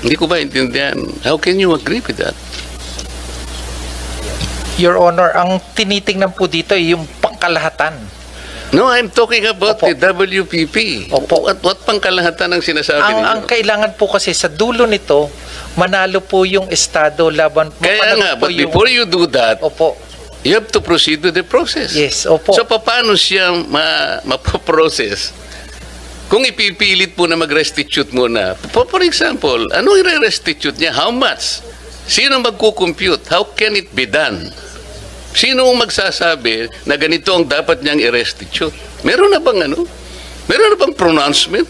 Hindi ko ba intindihan? How can you agree with that? Your Honor, ang tinitingnan po dito ay yung pangkalahatan. No, I'm talking about Opo. the WPP. Opo. What pangkalahatan ang sinasabi ninyo? Ang kailangan po kasi sa dulo nito, manalo po yung Estado laban po. Kaya nga, po but before you do that, Opo. you have to proceed with the process. Yes, opo. So, paano siya mapaprocess? Kung ipipilit po na mag-restitute muna, for example, ano i-restitute niya? How much? Sino magkukompute? How can it be done? Sino ang magsasabi na ganito ang dapat niyang i-restitute? Meron na bang ano? Meron na bang pronouncement?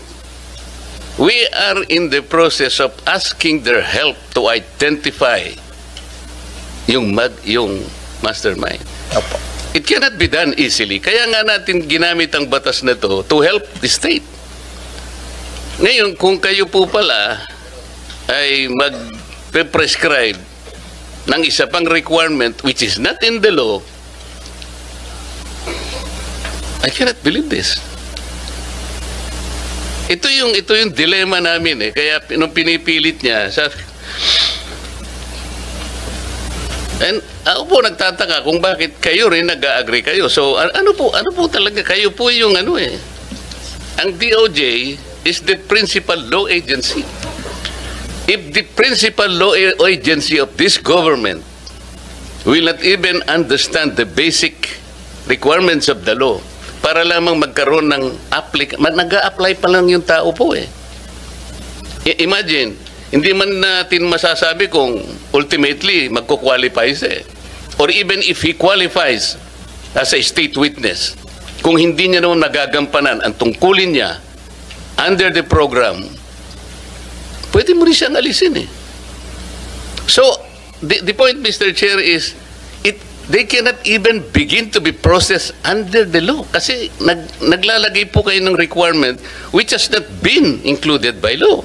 We are in the process of asking their help to identify yung mastermind. Opo. It cannot be done easily. Kaya nga natin ginamit ang batas na to help the state. Ngayon, kung kayo po pala ay mag-prescribe ng isa pang requirement which is not in the law, I cannot believe this. Ito yung dilemma namin eh. Kaya nung pinipilit niya, and ako po nagtataka kung bakit kayo rin nag-agree kayo. So ano po talaga kayo po yung ano eh. Ang DOJ is the principal law agency. If the principal law agency of this government will not even understand the basic requirements of the law para lamang magkaroon ng nag-a-apply pa lang yung tao po eh. Imagine, hindi man natin masasabi kung ultimately magko-qualify siya eh. Or even if he qualifies as a state witness, kung hindi niya naman nagagampanan ang tungkulin niya under the program, pwede mo rin siyang alisin eh. So, the point, Mr. Chair, is they cannot even begin to be processed under the law kasi naglalagay po kayo ng requirement which has not been included by law.